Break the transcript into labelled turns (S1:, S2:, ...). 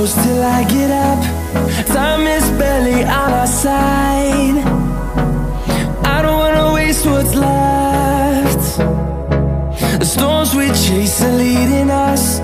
S1: close till I get up. Time is barely on our side. I don't wanna waste what's left. The storms we chase are leading us.